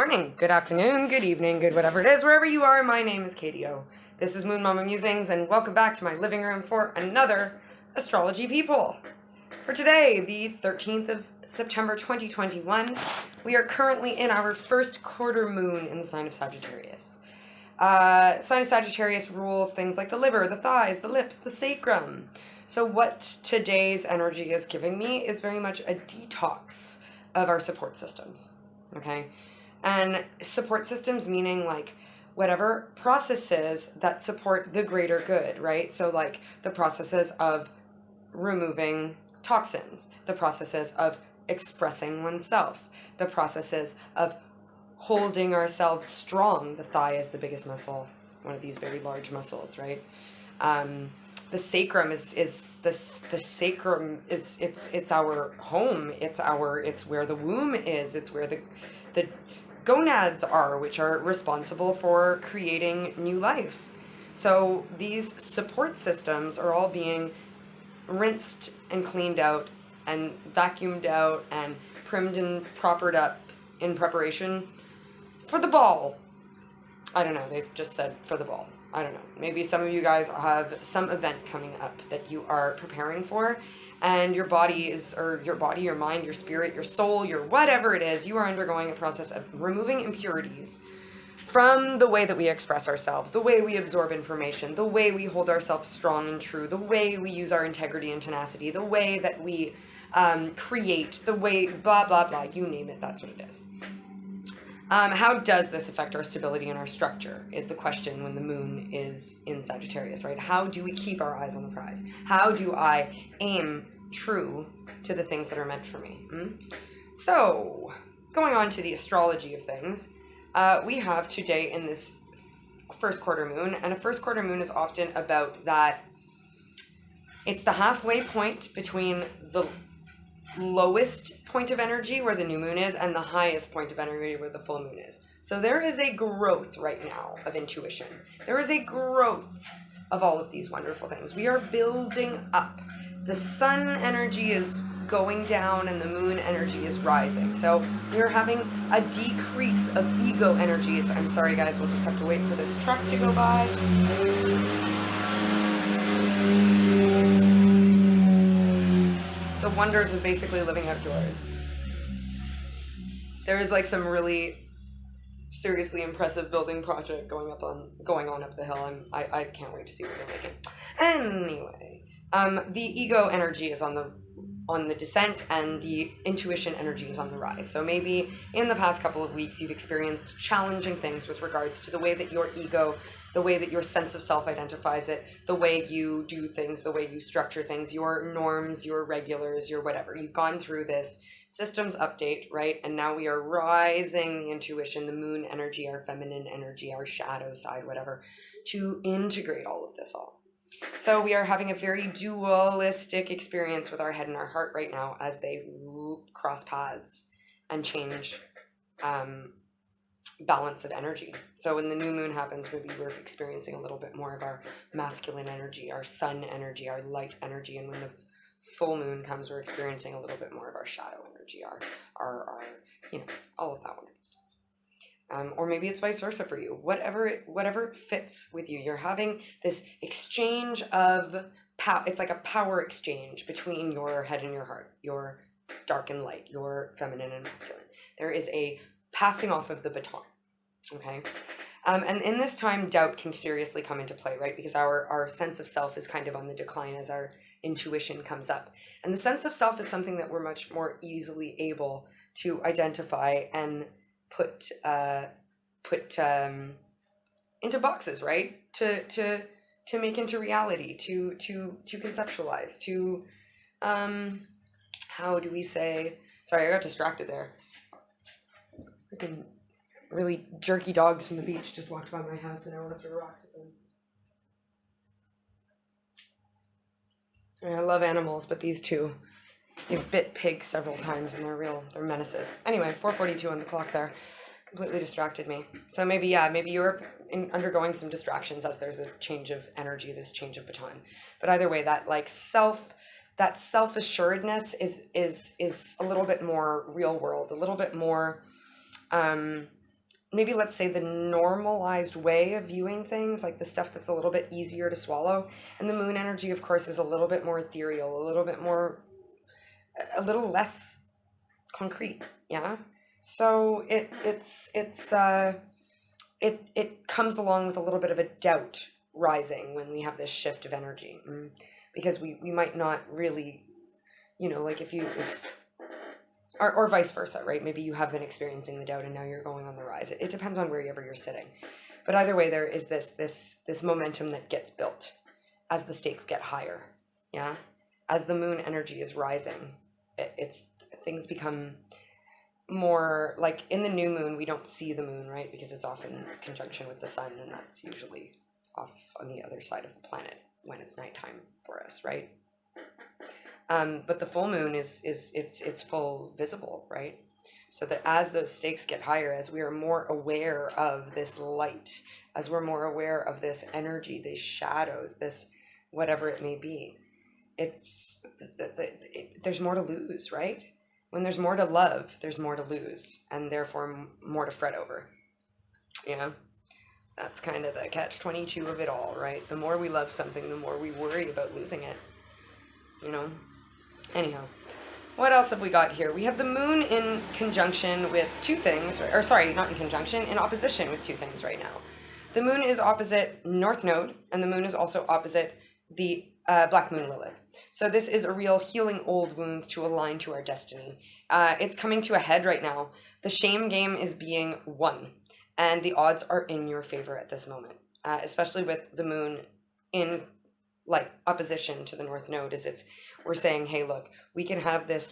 morning, good afternoon, good evening, good whatever it is, wherever you are. My name is Katie O. This is Moon Mama Musings, and welcome back to my living room for another Astrology Peephole. For today, the 13th of September 2021, we are currently in our first quarter moon in the sign of Sagittarius. Sign of Sagittarius rules things like the liver, the thighs, the lips, the sacrum. So what today's energy is giving me is very much a detox of our support systems, okay? And support systems meaning like whatever processes that support the greater good, right? So like the processes of removing toxins, the processes of expressing oneself, the processes of holding ourselves strong. The thigh is the biggest muscle, one of these very large muscles, right? The sacrum is the sacrum is it's our home. It's where the womb is. It's where the gonads are, which are responsible for creating new life. So these support systems are all being rinsed and cleaned out and vacuumed out and primed and propered up in preparation for the ball. I don't know, they've just said for the ball. I don't know. Maybe some of you guys have some event coming up that you are preparing for, and your body is, or your body, your mind, your spirit, your soul, your whatever it is, you are undergoing a process of removing impurities from the way that we express ourselves, the way we absorb information, the way we hold ourselves strong and true, the way we use our integrity and tenacity, the way that we create, the way blah, blah, blah, you name it, that's what it is. How does this affect our stability and our structure is the question when the moon is in Sagittarius, right? How do we keep our eyes on the prize? How do I aim true to the things that are meant for me? So, going on to the astrology of things, we have today in this first quarter moon, and a first quarter moon is often about that, it's the halfway point between the lowest point of energy where the new moon is and the highest point of energy where the full moon is. So there is a growth right now of intuition. There is a growth of all of these wonderful things. We are building up. The sun energy is going down and the moon energy is rising. So we are having a decrease of ego energies. I'm sorry guys, we'll just have to wait for this truck to go by. The wonders of basically living outdoors. There is like some really seriously impressive building project going on up the hill. I can't wait to see what they're making. Anyway, the ego energy is on the descent and the intuition energy is on the rise. So maybe in the past couple of weeks you've experienced challenging things with regards to the way that your ego, the way that your sense of self identifies it, the way you do things, the way you structure things, your norms, your regulars, your whatever. You've gone through this systems update, right? And now we are rising the intuition, the moon energy, our feminine energy, our shadow side, whatever, to integrate all of this all. So we are having a very dualistic experience with our head and our heart right now as they cross paths and change balance of energy. So when the new moon happens, maybe we're experiencing a little bit more of our masculine energy, our sun energy, our light energy, and when the full moon comes, we're experiencing a little bit more of our shadow energy, our all of that wonderful stuff. Or maybe it's vice versa for you. Whatever fits with you. You're having this exchange of power. It's like a power exchange between your head and your heart, your dark and light, your feminine and masculine. There is a passing off of the baton, okay? And in this time, doubt can seriously come into play, right? Because our sense of self is kind of on the decline as our intuition comes up. And the sense of self is something that we're much more easily able to identify and put into boxes, right? To make into reality, to conceptualize, to how do we say? Sorry, I got distracted there. Freaking really jerky dogs from the beach just walked by my house and I want to throw rocks at them. I love animals, but these two, they've bit pigs several times and they're menaces. Anyway, 4:42 on the clock there. Completely distracted me. So maybe you're undergoing some distractions as there's this change of energy, this change of baton. But either way, that self-assuredness is a little bit more real world, a little bit more maybe let's say the normalized way of viewing things, like the stuff that's a little bit easier to swallow. And the moon energy, of course, is a little bit more ethereal, a little less concrete. Yeah. So it comes along with a little bit of a doubt rising when we have this shift of energy, because we might not really, like if or vice versa, right? Maybe you have been experiencing the doubt and now you're going on the rise. It depends on wherever you're sitting. But either way, there is this momentum that gets built as the stakes get higher. Yeah. As the moon energy is rising, things become more like in the new moon. We don't see the moon, right? Because it's often in conjunction with the sun, and that's usually off on the other side of the planet when it's nighttime for us, right? But the full moon it's full visible, right? So that as those stakes get higher, as we are more aware of this light, as we're more aware of this energy, these shadows, this whatever it may be, there's more to lose, right? When there's more to love, there's more to lose, and therefore more to fret over. Yeah, that's kind of the catch-22 of it all, right? The more we love something, the more we worry about losing it, Anyhow, what else have we got here? We have the moon in conjunction with two things, or sorry, not in conjunction, in opposition with two things right now. The moon is opposite North Node, and the moon is also opposite the Black Moon Lilith. So this is a real healing old wounds to align to our destiny. It's coming to a head right now. The shame game is being won, and the odds are in your favor at this moment, especially with the moon in opposition to the North Node. We're saying, hey, look, we can have this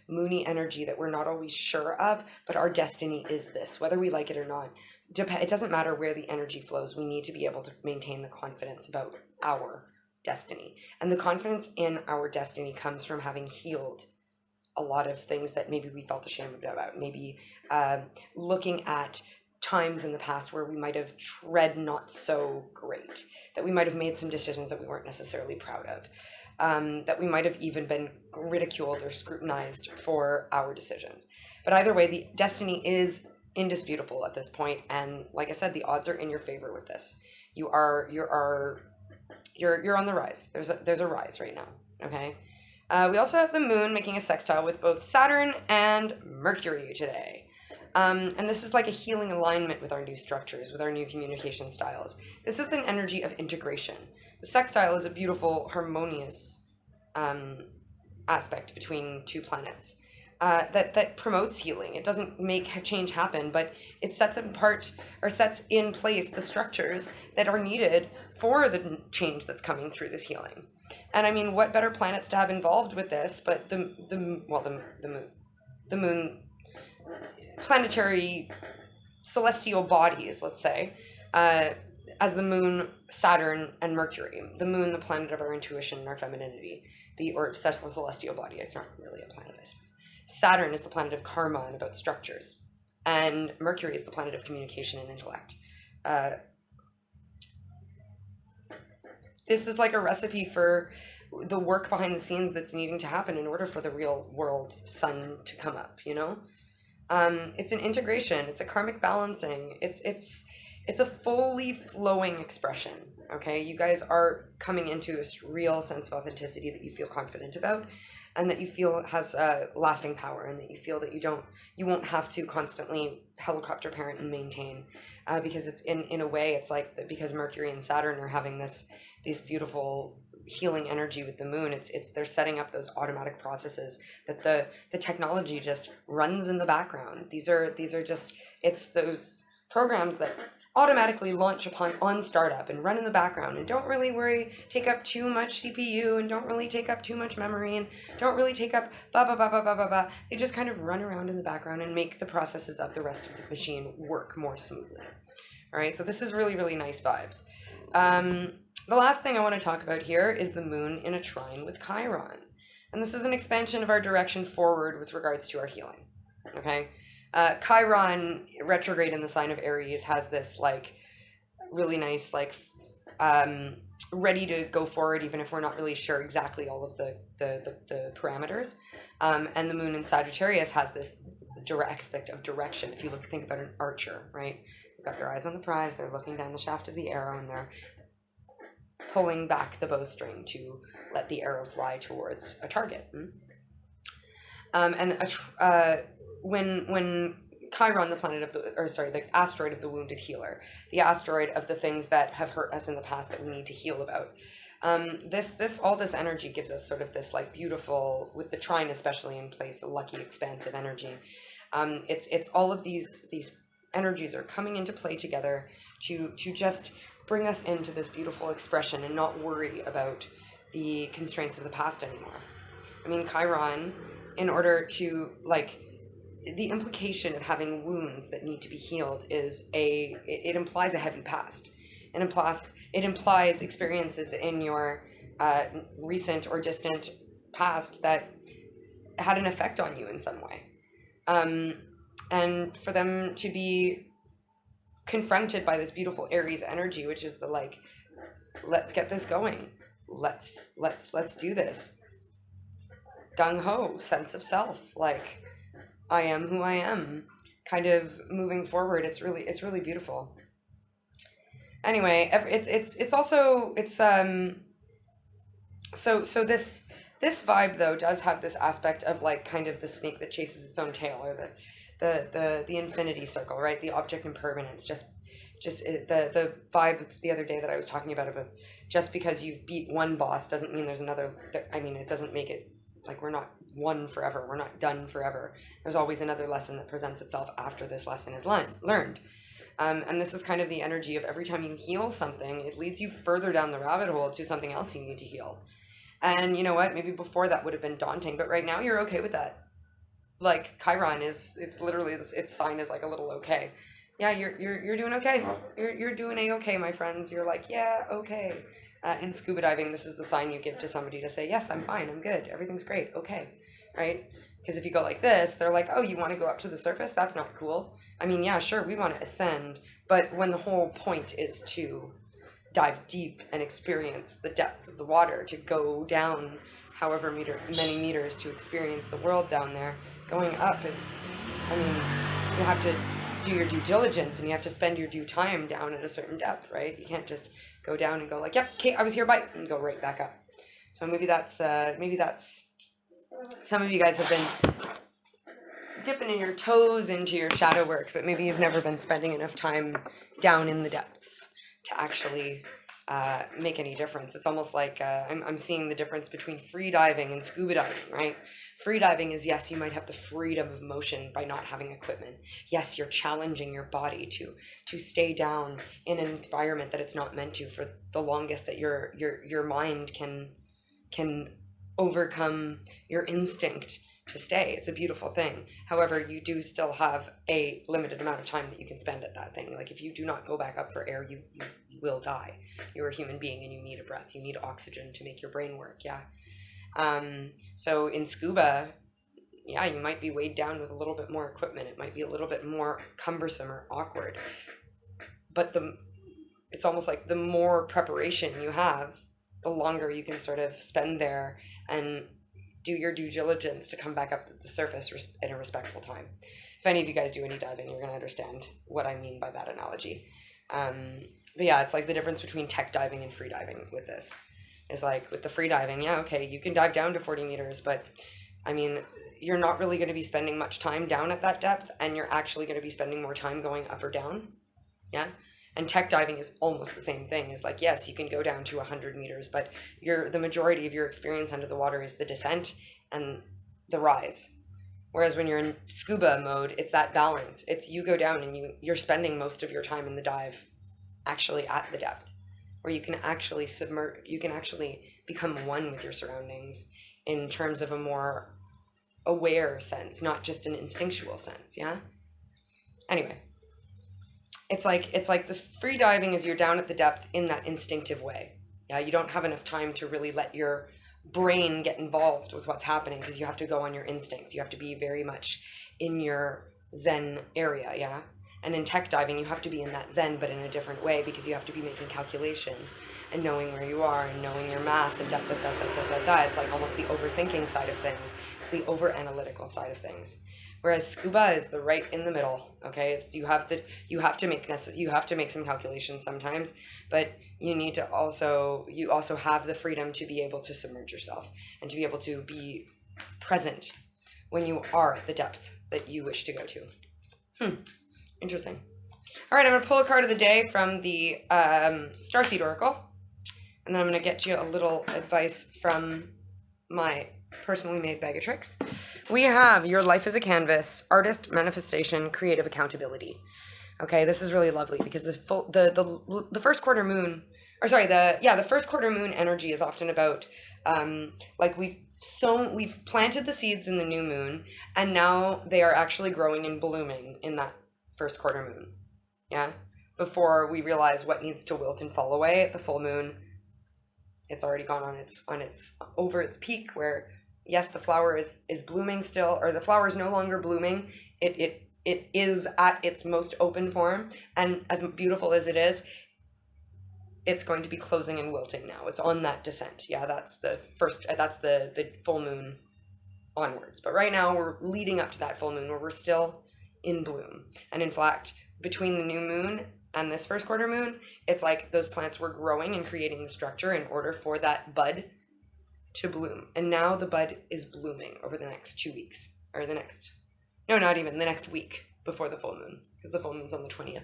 moony energy that we're not always sure of, but our destiny is this, whether we like it or not. It doesn't matter where the energy flows. We need to be able to maintain the confidence about our destiny. And the confidence in our destiny comes from having healed a lot of things that maybe we felt ashamed about. Maybe looking at times in the past where we might have tread not so great, that we might have made some decisions that we weren't necessarily proud of, that we might have even been ridiculed or scrutinized for our decisions. But either way, the destiny is indisputable at this point, and like I said, the odds are in your favor with this. You're on the rise. There's a rise right now. Okay. We also have the moon making a sextile with both Saturn and Mercury today. And this is like a healing alignment with our new structures, with our new communication styles. This is an energy of integration. The sextile is a beautiful, harmonious aspect between two planets that promotes healing. It doesn't make change happen, but it sets in place the structures that are needed for the change that's coming through this healing. And I mean, what better planets to have involved with this but the moon, planetary celestial bodies, let's say, as the moon, Saturn, and Mercury. The moon, the planet of our intuition and our femininity, or celestial body. It's not really a planet, I suppose. Saturn is the planet of karma and about structures, and Mercury is the planet of communication and intellect. This is like a recipe for the work behind the scenes that's needing to happen in order for the real world sun to come up, It's an integration. It's a karmic balancing. It's a fully flowing expression. Okay, you guys are coming into a real sense of authenticity that you feel confident about, and that you feel has lasting power, and that you feel that you won't have to constantly helicopter parent and maintain, because it's in a way it's like because Mercury and Saturn are having this beautiful healing energy with the moon. They're setting up those automatic processes that the technology just runs in the background. These are just, it's those programs that automatically launch on startup and run in the background and don't really take up too much CPU and don't really take up too much memory and don't really take up blah blah blah blah blah blah blah. They just kind of run around in the background and make the processes of the rest of the machine work more smoothly. All right, so this is really, really nice vibes. The last thing I want to talk about here is the moon in a trine with Chiron. And this is an expansion of our direction forward with regards to our healing. Okay? Chiron, retrograde in the sign of Aries, has this really nice ready to go forward even if we're not really sure exactly all of the parameters. And the moon in Sagittarius has this aspect of direction. If you think about an archer, right? They've got their eyes on the prize, they're looking down the shaft of the arrow, and they're pulling back the bowstring to let the arrow fly towards a target. When Chiron, the planet of the asteroid of the wounded healer, the asteroid of the things that have hurt us in the past that we need to heal about. All this energy gives us sort of this like beautiful, with the Trine especially in place, a lucky expansive energy. It's all of these energies are coming into play together to just bring us into this beautiful expression and not worry about the constraints of the past anymore. I mean, Chiron, in order to, like, the implication of having wounds that need to be healed it implies a heavy past. It implies experiences in your recent or distant past that had an effect on you in some way. And for them to be confronted by this beautiful Aries energy, which is the like, let's get this going. Let's do this. Gung-ho, sense of self, like, I am who I am, kind of moving forward. It's really beautiful. Anyway, so this vibe though does have this aspect of like kind of the snake that chases its own tail, or the infinity circle, right? The object impermanence, just the vibe the other day that I was talking about just because you've beat one boss doesn't mean there's another. I mean, it doesn't make it like we're not won forever. We're not done forever. There's always another lesson that presents itself after this lesson is learned. And this is kind of the energy of every time you heal something, it leads you further down the rabbit hole to something else you need to heal. And you know what? Maybe before that would have been daunting, but right now you're okay with that. Like Chiron it's literally its sign is like a little okay. Yeah, you're doing okay. You're doing a-okay, my friends. You're like, yeah, okay. In scuba diving, this is the sign you give to somebody to say, yes, I'm fine, I'm good, everything's great, okay, right? Because if you go like this, they're like, oh, you want to go up to the surface? That's not cool. I mean, yeah, sure, we want to ascend, but when the whole point is to dive deep and experience the depths of the water, to go down however many meters to experience the world down there, going up is, I mean, you have to do your due diligence and you have to spend your due time down at a certain depth, right? You can't just go down and go like, yep, okay, I was here, bye, and go right back up. So maybe that's some of you guys have been dipping in your toes into your shadow work, but maybe you've never been spending enough time down in the depths to actually make any difference. It's almost like I'm seeing the difference between free diving and scuba diving, right? Free diving is, yes, you might have the freedom of motion by not having equipment. Yes, you're challenging your body to stay down in an environment that it's not meant to for the longest that your mind can overcome your instinct to stay. It's a beautiful thing. However, you do still have a limited amount of time that you can spend at that thing. Like if you do not go back up for air, you will die. You're a human being and you need a breath. You need oxygen to make your brain work. Yeah. So in scuba, yeah, you might be weighed down with a little bit more equipment. It might be a little bit more cumbersome or awkward. But it's almost like the more preparation you have, the longer you can sort of spend there and do your due diligence to come back up to the surface in a respectful time. If any of you guys do any diving, you're going to understand what I mean by that analogy. But yeah, it's like the difference between tech diving and free diving with this. Is like with the free diving, yeah, okay, you can dive down to 40 meters, but I mean, you're not really going to be spending much time down at that depth, and you're actually going to be spending more time going up or down. Yeah. And tech diving is almost the same thing. It's like, yes, you can go down to 100 meters, but the majority of your experience under the water is the descent and the rise. Whereas when you're in scuba mode, it's that balance. It's you go down and you're spending most of your time in the dive actually at the depth, where you can actually you can actually become one with your surroundings in terms of a more aware sense, not just an instinctual sense, yeah? Anyway. It's like this free diving is you're down at the depth in that instinctive way. Yeah, you don't have enough time to really let your brain get involved with what's happening because you have to go on your instincts. You have to be very much in your Zen area, yeah? And in tech diving, you have to be in that Zen, but in a different way because you have to be making calculations and knowing where you are and knowing your math and da. It's like almost the overthinking side of things. It's the over-analytical side of things. whereas scuba is the right in the middle. Okay, it's you have to make some calculations sometimes, but you also have the freedom to be able to submerge yourself and to be able to be present when you are at the depth that you wish to go to. Interesting. All right, I'm going to pull a card of the day from the Starseed Oracle, and then I'm going to get you a little advice from my personally made bag of tricks. We have your life as a canvas, artist, manifestation, creative accountability. Okay, this is really lovely because the first quarter moon, or sorry, the first quarter moon energy is often about like we've planted the seeds in the new moon, and now they are actually growing and blooming in that first quarter moon. Yeah, before we realize what needs to wilt and fall away at the full moon. It's already gone on its over its peak, where yes, the flower is blooming still, or the flower is no longer blooming. It is at its most open form, and as beautiful as it is, it's going to be closing and wilting now. It's on that descent. Yeah, that's the full moon onwards. But right now we're leading up to that full moon where we're still in bloom. And in fact, between the new moon and this first quarter moon, it's like those plants were growing and creating the structure in order for that bud to bloom. And now the bud is blooming over the next 2 weeks, or not even the next week before the full moon, because the full moon's on the 20th,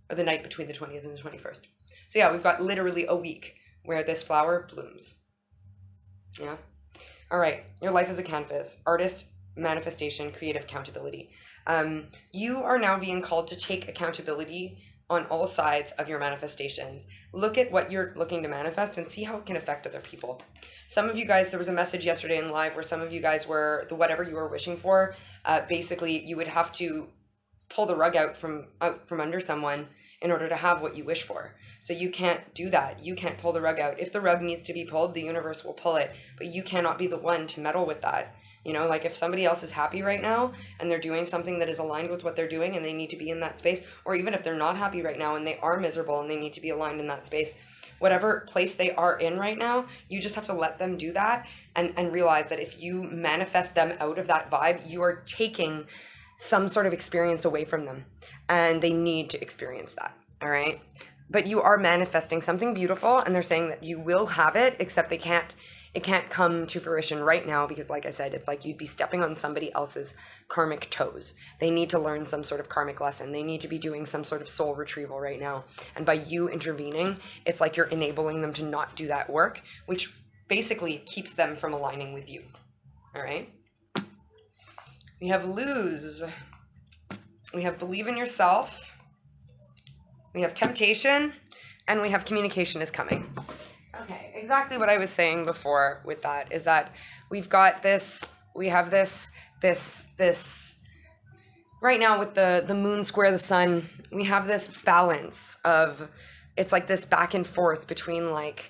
or the night between the 20th and the 21st. So yeah, we've got literally a week where this flower blooms. Yeah. All right, your life as a canvas, artist, manifestation, creative accountability. You are now being called to take accountability on all sides of your manifestations. Look at what you're looking to manifest and see how it can affect other people. Some of you guys, there was a message yesterday in live where some of you guys were, whatever you were wishing for, basically you would have to pull the rug out from under someone in order to have what you wish for. So you can't do that. You can't pull the rug out. If the rug needs to be pulled, the universe will pull it, but you cannot be the one to meddle with that. You know, like if somebody else is happy right now and they're doing something that is aligned with what they're doing and they need to be in that space, or even if they're not happy right now and they are miserable and they need to be aligned in that space, whatever place they are in right now, you just have to let them do that and realize that if you manifest them out of that vibe, you are taking some sort of experience away from them, and they need to experience that. All right. But you are manifesting something beautiful, and they're saying that you will have it, except it can't come to fruition right now because, like I said, it's like you'd be stepping on somebody else's karmic toes. They need to learn some sort of karmic lesson. They need to be doing some sort of soul retrieval right now. And by you intervening, it's like you're enabling them to not do that work, which basically keeps them from aligning with you. All right. We have lose. We have believe in yourself. We have temptation, and we have communication is coming. Okay, exactly what I was saying before with that is that we've got this, we have this right now with the moon square the sun, we have this balance of, it's like this back and forth between like,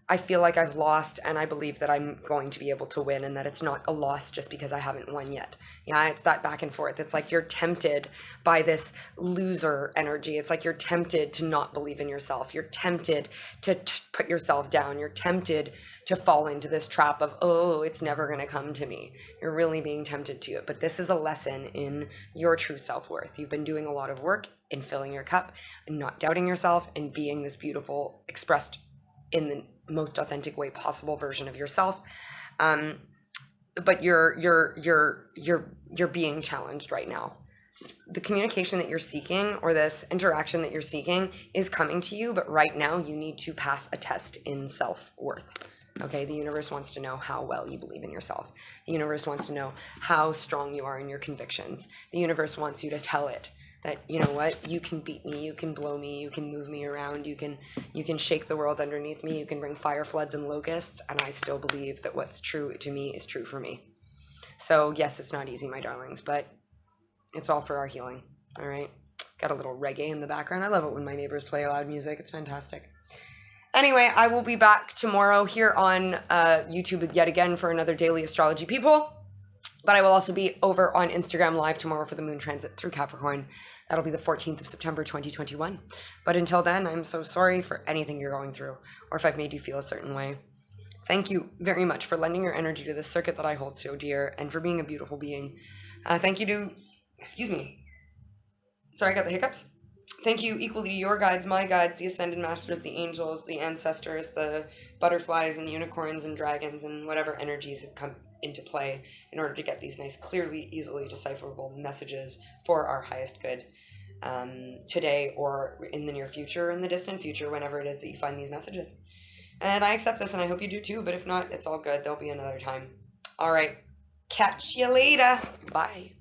I feel like I've lost and I believe that I'm going to be able to win and that it's not a loss just because I haven't won yet. Yeah, it's that back and forth. It's like you're tempted by this loser energy. It's like you're tempted to not believe in yourself. You're tempted to put yourself down. You're tempted to fall into this trap of, oh, it's never going to come to me. You're really being tempted to it. But this is a lesson in your true self-worth. You've been doing a lot of work in filling your cup and not doubting yourself and being this beautiful, expressed in the most authentic way possible version of yourself, but you're being challenged right now. The communication that you're seeking, or this interaction that you're seeking, is coming to you, but right now you need to pass a test in self-worth. Okay, the universe wants to know how well you believe in yourself. The universe wants to know how strong you are in your convictions. The universe wants you to tell it that, you know what, you can beat me, you can blow me, you can move me around, you can shake the world underneath me, you can bring fire, floods, and locusts, and I still believe that what's true to me is true for me. So yes, it's not easy, my darlings, but it's all for our healing. All right, got a little reggae in the background. I love it when my neighbors play loud music. It's fantastic. Anyway, I will be back tomorrow here on YouTube yet again for another daily astrology people. But I will also be over on Instagram Live tomorrow for the moon transit through Capricorn. That'll be the 14th of September, 2021. But until then, I'm so sorry for anything you're going through, or if I've made you feel a certain way. Thank you very much for lending your energy to this circuit that I hold so dear, and for being a beautiful being. Thank you to, excuse me, sorry, I got the hiccups. Thank you equally to your guides, my guides, the Ascended Masters, the angels, the ancestors, the butterflies and unicorns and dragons and whatever energies have come into play in order to get these nice, clearly, easily decipherable messages for our highest good today or in the near future, in the distant future, whenever it is that you find these messages. And I accept this, and I hope you do too, but if not, it's all good. There'll be another time. All right. Catch you later. Bye.